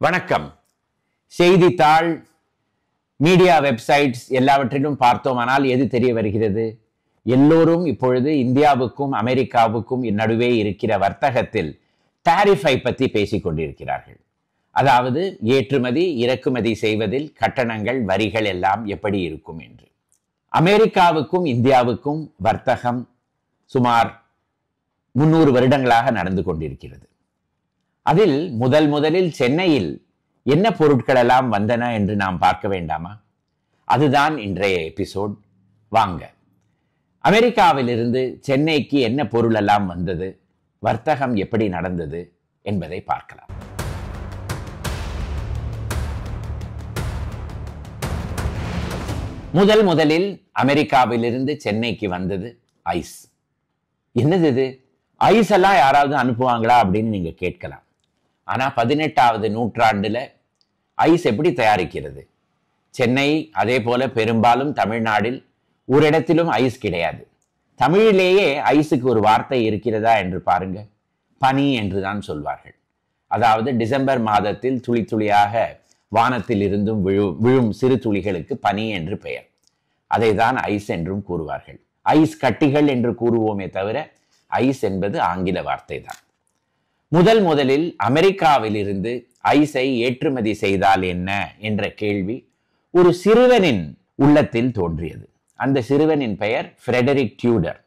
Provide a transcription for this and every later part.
வணக்கம். செய்தித்தாள், media websites எல்லாவற்றிலும் பார்த்தோமானால் எது தெரிய வருகிறது? எல்லோரும் இப்பொழுது இந்தியாவுக்கும் அமெரிக்காவுக்கும் நடுவே இருக்கிற வர்த்தகத்தில் டாரிஃபை பற்றி பேசிக் கொண்டிருக்கிறார்கள். அதாவது ஏற்றுமதி இறக்குமதி செய்வதில் கட்டணங்கள் வரிகள் எல்லாம் எப்படி இருக்கும் என்று. அமெரிக்காவுக்கும் இந்தியாவுக்கும் வர்த்தகம் சுமார் 300 வருடங்களாக நடந்து கொண்டிருக்கிறது. அதில் முதலில் சென்னையில் என்ன பொருட்கள் எல்லாம் வந்தன என்று நாம் பார்க்க வேண்டாமா? அதுதான் இன்றைய எபிசோட். வாங்க, அமெரிக்காவிலிருந்து சென்னைக்கு என்ன பொருள் எல்லாம் வந்தது, வர்த்தகம் எப்படி நடந்தது என்பதை பார்க்கலாம். முதலில் அமெரிக்காவிலிருந்து சென்னைக்கு வந்தது ஐஸ். என்னது இது? ஐஸ் எல்லாம் யாராவது அனுப்புவாங்களா அப்படின்னு நீங்க கேட்கலாம். ஆனா 18வது நூற்றாண்டுல ஐஸ் எப்படி தயாரிக்கிறது? சென்னை அதே போல பெரும்பாலும் தமிழ்நாட்டில் ஒரு இடத்திலும் ஐஸ் கிடையாது. தமிழிலேயே ஐஸுக்கு ஒரு வார்த்தை இருக்கிறதா என்று பாருங்க. பனி என்றுதான் சொல்வார்கள். அதாவது டிசம்பர் மாதத்தில் துளி துளியாக வானத்தில் இருந்தும் விழும் சிறு துளிகளுக்கு பனி என்று பெயர். அதை தான் ஐஸ் என்றும் கூறுவார்கள். ஐஸ் கட்டிகள் என்று கூறுவோமே தவிர ஐஸ் என்பது ஆங்கில வார்த்தை தான். முதலில் அமெரிக்காவிலிருந்து ஐஸை ஏற்றுமதி செய்தால் என்ன என்ற கேள்வி ஒரு சிறுவனின் உள்ளத்தில் தோன்றியது. அந்த சிறுவனின் பெயர் ஃப்ரெடரிக் டியூடர்.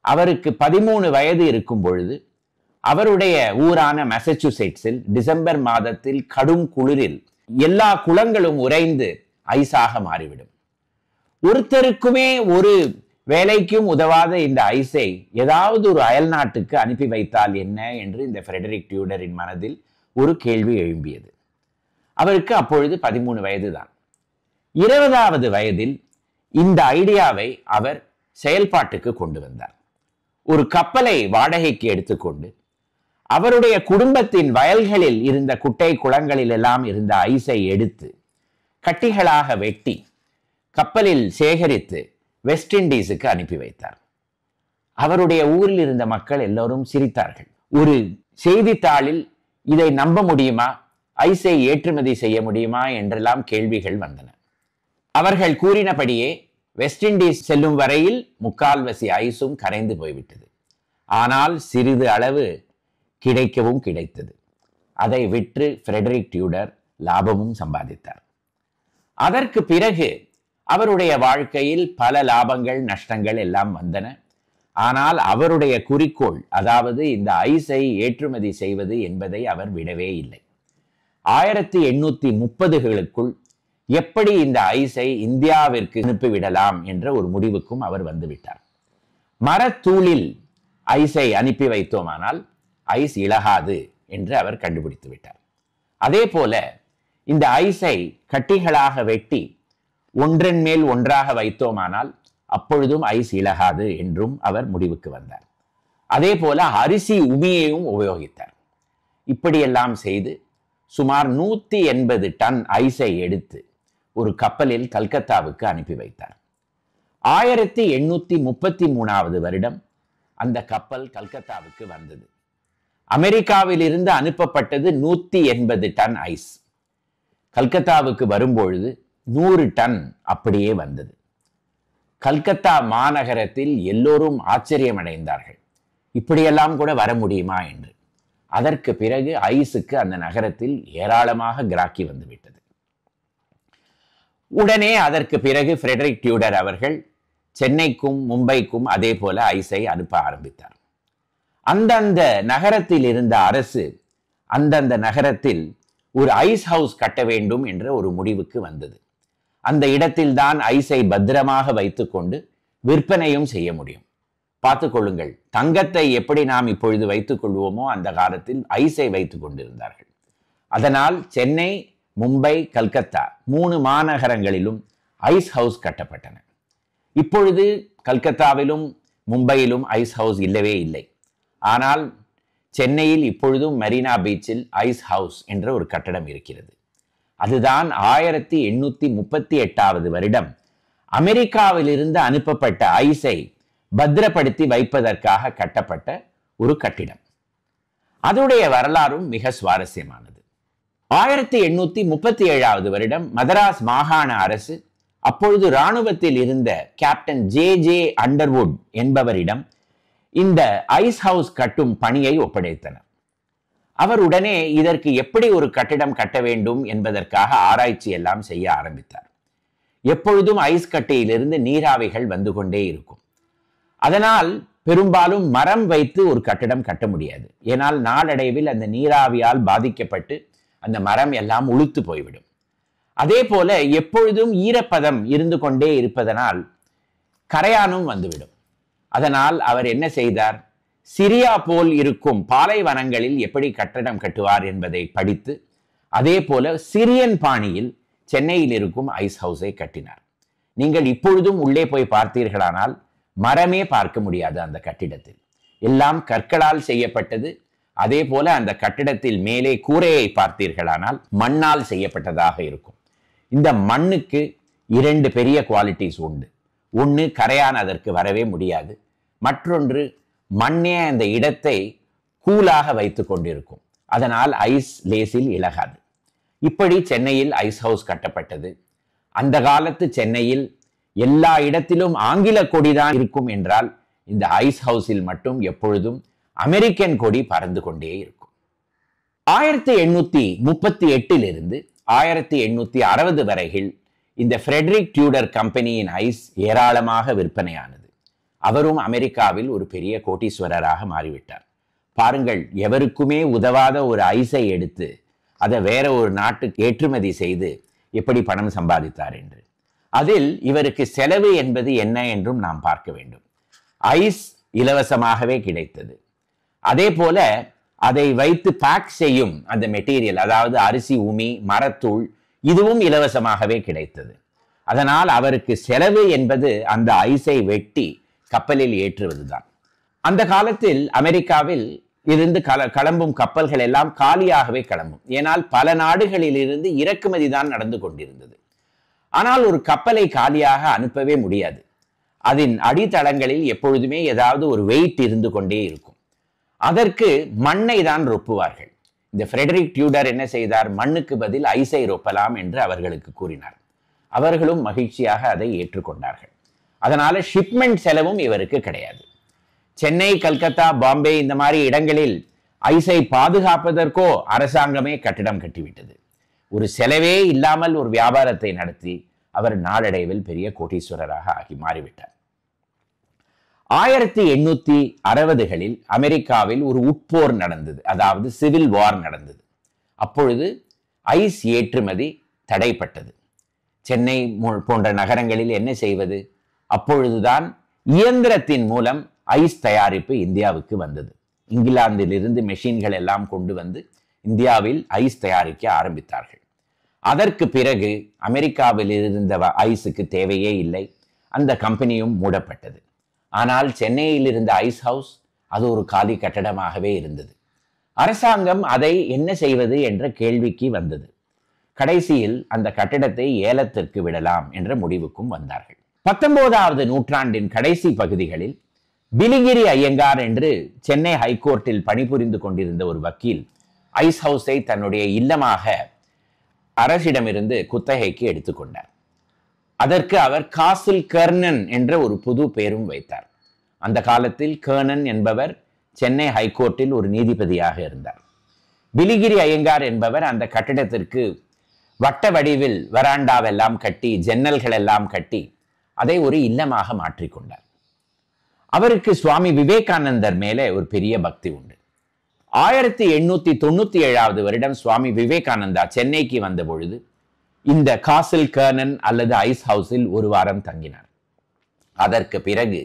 அவருக்கு 13 வயது இருக்கும் பொழுது அவருடைய ஊரான மெசச்சூசெட்ஸில் டிசம்பர் மாதத்தில் கடும் குளிரில் எல்லா குளங்களும் உறைந்து ஐஸாக மாறிவிடும். ஒருத்தருக்குமே ஒரு வேலைக்கும் உதவாத இந்த ஐஸை ஏதாவது ஒரு அயல் நாட்டுக்கு அனுப்பி வைத்தால் என்ன என்று இந்த ஃப்ரெடரிக் டியூடரின் மனதில் ஒரு கேள்வி எழும்பியது. அவருக்கு அப்பொழுது 13 வயது தான். 20வது வயதில் இந்த ஐடியாவை அவர் செயல்பாட்டுக்கு கொண்டு வந்தார். ஒரு கப்பலை வாடகைக்கு எடுத்துக்கொண்டு அவருடைய குடும்பத்தின் வயல்களில் இருந்த குட்டை குளங்களில் எல்லாம் இருந்த ஐஸை எடுத்து கட்டிகளாக வெட்டி கப்பலில் சேகரித்து வெஸ்ட் இண்டீஸுக்கு அனுப்பி வைத்தார். அவருடைய ஊரில் இருந்த மக்கள் எல்லோரும் சிரித்தார்கள். ஒரு செய்தித்தாளில் இதை நம்ப முடியுமா, ஐஸை ஏற்றுமதி செய்ய முடியுமா என்றெல்லாம் கேள்விகள் வந்தன. அவர்கள் கூறினபடியே வெஸ்ட் இண்டீஸ் செல்லும் வரையில் முக்கால்வசி ஐஸும் கரைந்து போய்விட்டது. ஆனால் சிறிது அளவு கிடைக்கவும் கிடைத்தது. அதை விற்று ஃப்ரெடரிக் டியூடர் லாபமும் சம்பாதித்தார். அதற்கு பிறகு அவருடைய வாழ்க்கையில் பல லாபங்கள் நஷ்டங்கள் எல்லாம் வந்தன. ஆனால் அவருடைய குறிக்கோள், அதாவது இந்த ஐஸை ஏற்றுமதி செய்வது என்பதை அவர் விடவே இல்லை. 1830களுக்குள் எப்படி இந்த ஐஸை இந்தியாவிற்கு அனுப்பிவிடலாம் என்ற ஒரு முடிவுக்கும் அவர் வந்துவிட்டார். மரத்தூளில் ஐஸை அனுப்பி வைத்தோமானால் ஐஸ் இழகாது என்று அவர் கண்டுபிடித்து விட்டார். அதே போல இந்த ஐஸை கட்டிகளாக வெட்டி ஒன்றன் மேல் ஒன்றாக வைத்தோமானால் அப்பொழுதும் ஐஸ் இழகாது என்றும் அவர் முடிவுக்கு வந்தார். அதே போல அரிசி உமியையும் உபயோகித்தார். இப்படியெல்லாம் செய்து சுமார் 180 டன் ஐஸை எடுத்து ஒரு கப்பலில் கல்கத்தாவுக்கு அனுப்பி வைத்தார். 1833வது வருடம் அந்த கப்பல் கல்கத்தாவுக்கு வந்தது. அமெரிக்காவில் இருந்து அனுப்பப்பட்டது 180 டன் ஐஸ். கல்கத்தாவுக்கு வரும்பொழுது 100 டன் அப்படியே வந்தது. கல்கத்தா மாநகரத்தில் எல்லோரும் ஆச்சரியமடைந்தார்கள். இப்படியெல்லாம் கூட வர முடியுமா என்று. அதற்கு பிறகு ஐஸுக்கு அந்த நகரத்தில் ஏராளமாக கிராக்கி வந்துவிட்டது. உடனே அதற்கு பிறகு ஃப்ரெடரிக் டியூடர் அவர்கள் சென்னைக்கும் மும்பைக்கும் அதே போல ஐஸை அனுப்ப ஆரம்பித்தார். அந்தந்த நகரத்தில் இருந்த அரசு அந்தந்த நகரத்தில் ஒரு ஐஸ் ஹவுஸ் கட்ட வேண்டும் என்ற ஒரு முடிவுக்கு வந்தது. அந்த இடத்தில் தான் ஐஸை பத்திரமாக வைத்துக்கொண்டு விற்பனையும் செய்ய முடியும். பார்த்துக் கொள்ளுங்கள், தங்கத்தை எப்படி நாம் இப்பொழுது வைத்துக் கொள்வோமோ அந்த காலத்தில் ஐஸை வைத்துக் கொண்டிருந்தார்கள். அதனால் சென்னை, மும்பை, கல்கத்தா 3 மாநகரங்களிலும் ஐஸ் ஹவுஸ் கட்டப்பட்டன. இப்பொழுது கல்கத்தாவிலும் மும்பையிலும் ஐஸ் ஹவுஸ் இல்லவே இல்லை. ஆனால் சென்னையில் இப்பொழுதும் மெரினா பீச்சில் ஐஸ் ஹவுஸ் என்ற ஒரு கட்டடம் இருக்கிறது. அதுதான் 1838வது வருடம் அமெரிக்காவில் இருந்து அனுப்பப்பட்ட ஐஸை பத்திரப்படுத்தி வைப்பதற்காக கட்டப்பட்ட ஒரு கட்டிடம். அதோடைய வரலாறும் மிக சுவாரஸ்யமானது. 1837 வருடம் மதராஸ் மாகாண அரசு அப்பொழுது இராணுவத்தில் இருந்த கேப்டன் ஜே அண்டர்வுட் என்பவரிடம் இந்த ஐஸ் ஹவுஸ் கட்டும் பணியை ஒப்படைத்தனர். அவர் உடனே இதற்கு எப்படி ஒரு கட்டிடம் கட்ட வேண்டும் என்பதற்காக ஆராய்ச்சி எல்லாம் செய்ய ஆரம்பித்தார். எப்பொழுதும் ஐஸ் கட்டியிலிருந்து நீராவிகள் வந்து கொண்டே இருக்கும். அதனால் பெரும்பாலும் மரம் வைத்து ஒரு கட்டிடம் கட்ட முடியாது. ஏனால் நாளடைவில் அந்த நீராவியால் பாதிக்கப்பட்டு அந்த மரம் எல்லாம் உளுத்து போய்விடும். அதே போல எப்பொழுதும் ஈரப்பதம் இருந்து கொண்டே இருப்பதனால் கரையானும் வந்துவிடும். அதனால் அவர் என்ன செய்தார்? சிரியா போல் இருக்கும் பாலைவனங்களில் எப்படி கட்டடம் கட்டுவார் என்பதை படித்து அதே போல சிரியன் பாணியில் சென்னையில் இருக்கும் ஐஸ் ஹவுஸை கட்டினார். நீங்கள் இப்பொழுதும் உள்ளே போய் பார்த்தீர்களானால் மரமே பார்க்க முடியாது. அந்த கட்டிடத்தில் எல்லாம் கற்களால் செய்யப்பட்டது. அதே போல அந்த கட்டிடத்தில் மேலே கூரையை பார்த்தீர்களானால் மண்ணால் செய்யப்பட்டதாக இருக்கும். இந்த மண்ணுக்கு 2 பெரிய குவாலிட்டிஸ் உண்டு. ஒன்று, கரையான் அதற்கு வரவே முடியாது. மற்றொன்று, மண்ணே அந்த இடத்தை கூலாக வைத்து கொண்டிருக்கும். அதனால் ஐஸ் லேசில் இலகாது. இப்படி சென்னையில் ஐஸ் ஹவுஸ் கட்டப்பட்டது. அந்த காலத்து சென்னையில் எல்லா இடத்திலும் ஆங்கில கொடிதான் இருக்கும் என்றால் இந்த ஐஸ் ஹவுஸில் மட்டும் எப்பொழுதும் அமெரிக்கன் கொடி பறந்து கொண்டே இருக்கும். 1838 1860 வரையில் இந்த ஃப்ரெட்ரிக் டியூடர் கம்பெனியின் ஐஸ் ஏராளமாக விற்பனையானது. அவரும் அமெரிக்காவில் ஒரு பெரிய கோடீஸ்வரராக மாறிவிட்டார். பாருங்கள், எவருக்குமே உதவாத ஒரு ஐஸை எடுத்து அதை வேற ஒரு நாட்டுக்கு ஏற்றுமதி செய்து எப்படி பணம் சம்பாதித்தார் என்று. அதில் இவருக்கு செலவு என்பது என்ன என்றும் நாம் பார்க்க வேண்டும். ஐஸ் இலவசமாகவே கிடைத்தது. அதே போல அதை வைத்து பேக் செய்யும் அந்த மெட்டீரியல், அதாவது அரிசி, உமி, மரத்தூள், இதுவும் இலவசமாகவே கிடைத்தது. அதனால் அவருக்கு செலவு என்பது அந்த ஐஸை வெட்டி கப்பலில் ஏற்றுவதுதான். அந்த காலத்தில் அமெரிக்காவில் இருந்து கிளம்பும் கப்பல்கள் எல்லாம் காலியாகவே கிளம்பும். ஏனால் பல நாடுகளில் இருந்து இறக்குமதி தான் நடந்து கொண்டிருந்தது. ஆனால் ஒரு கப்பலை காலியாக அனுப்பவே முடியாது. அதன் அடித்தளங்களில் எப்பொழுதுமே ஏதாவது ஒரு வெயிட் இருந்து கொண்டே இருக்கும். அதற்கு மண்ணை தான் ரொப்புவார்கள். இந்த ஃப்ரெட்ரிக் டியூடர் என்ன செய்தார்? மண்ணுக்கு பதில் ஐஸை ரொப்பலாம் என்று அவர்களுக்கு கூறினார். அவர்களும் மகிழ்ச்சியாக அதை ஏற்றுக்கொண்டார்கள். அதனால ஷிப்மெண்ட் செலவும் இவருக்கு கிடையாது. சென்னை, கல்கத்தா, பாம்பே இந்த மாதிரி இடங்களில் ஐஸை பாதுகாப்பதற்கோ அரசாங்கமே கட்டிடம் கட்டிவிட்டது. ஒரு செலவே இல்லாமல் ஒரு வியாபாரத்தை நடத்தி அவர் நாளடைவில் பெரிய கோடீஸ்வரராக ஆகி மாறிவிட்டார். 1860களில் அமெரிக்காவில் ஒரு உட்போர் நடந்தது, அதாவது சிவில் வார் நடந்தது. அப்பொழுது ஐஸ் ஏற்றுமதி தடைப்பட்டது. சென்னை போன்ற நகரங்களில் என்ன செய்வது? அப்பொழுதுதான் இயந்திரத்தின் மூலம் ஐஸ் தயாரிப்பு இந்தியாவுக்கு வந்தது. இங்கிலாந்திலிருந்து மெஷின்கள் எல்லாம் கொண்டு வந்து இந்தியாவில் ஐஸ் தயாரிக்க ஆரம்பித்தார்கள். அதற்கு பிறகு அமெரிக்காவில் இருந்த ஐஸுக்கு தேவையே இல்லை. அந்த கம்பெனியும் மூடப்பட்டது. ஆனால் சென்னையில் இருந்த ஐஸ் ஹவுஸ் அது ஒரு காலி கட்டடமாகவே இருந்தது. அரசாங்கம் அதை என்ன செய்வது என்ற கேள்விக்கு வந்தது. கடைசியில் அந்த கட்டிடத்தை ஏலத்திற்கு விடலாம் என்ற முடிவுக்கும் வந்தார்கள். 19வது நூற்றாண்டின் கடைசி பகுதிகளில் பிலிகிரி ஐயங்கார் என்று சென்னை ஹைகோர்ட்டில் பணிபுரிந்து கொண்டிருந்த ஒரு வக்கீல் ஐஸ் ஹவுஸை தன்னுடைய இல்லமாக அரசிடமிருந்து குத்தகைக்கு எடுத்துக்கொண்டார். அதற்கு அவர் காசில் கர்னன் என்ற ஒரு புது பெயரும் வைத்தார். அந்த காலத்தில் கர்னன் என்பவர் சென்னை ஹைகோர்ட்டில் ஒரு நீதிபதியாக இருந்தார். பிலிகிரி ஐயங்கார் என்பவர் அந்த கட்டிடத்திற்கு வட்ட வடிவில் வராண்டாவெல்லாம் கட்டி, ஜன்னல்கள் எல்லாம் கட்டி அதை ஒரு இல்லமாக மாற்றிக்கொண்டார். அவருக்கு சுவாமி விவேகானந்தர் மேலே ஒரு பெரிய பக்தி உண்டு. 1897 வருடம் சுவாமி விவேகானந்தா சென்னைக்கு வந்த பொழுது இந்த காசில் கர்னன் அல்லது ஐஸ் ஹவுஸில் ஒரு வாரம் தங்கினார். அதற்கு பிறகு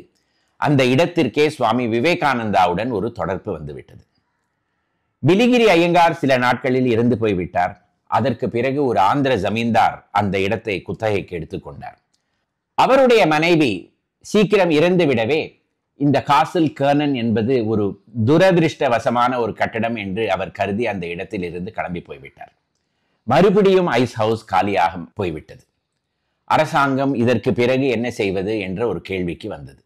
அந்த இடத்திற்கே சுவாமி விவேகானந்தாவுடன் ஒரு தொடர்பு வந்துவிட்டது. பிலிகிரி ஐயங்கார் சில நாட்களில் இறந்து போய்விட்டார். அதற்கு பிறகு ஒரு ஆந்திர ஜமீன்தார் அந்த இடத்தை குத்தகைக்கு எடுத்துக்கொண்டார். அவருடைய மனைவி சீக்கிரம் இறந்து விடவே இந்த காசில் கர்னன் என்பது ஒரு துரதிருஷ்டவசமான ஒரு கட்டடம் என்று அவர் கருதி அந்த இடத்தில் இருந்து கிளம்பி போய்விட்டார். மறுபடியும் ஐஸ் ஹவுஸ் காலியாக போய்விட்டது. அரசாங்கம் இதற்கு பிறகு என்ன செய்வது என்ற ஒரு கேள்விக்கு வந்தது.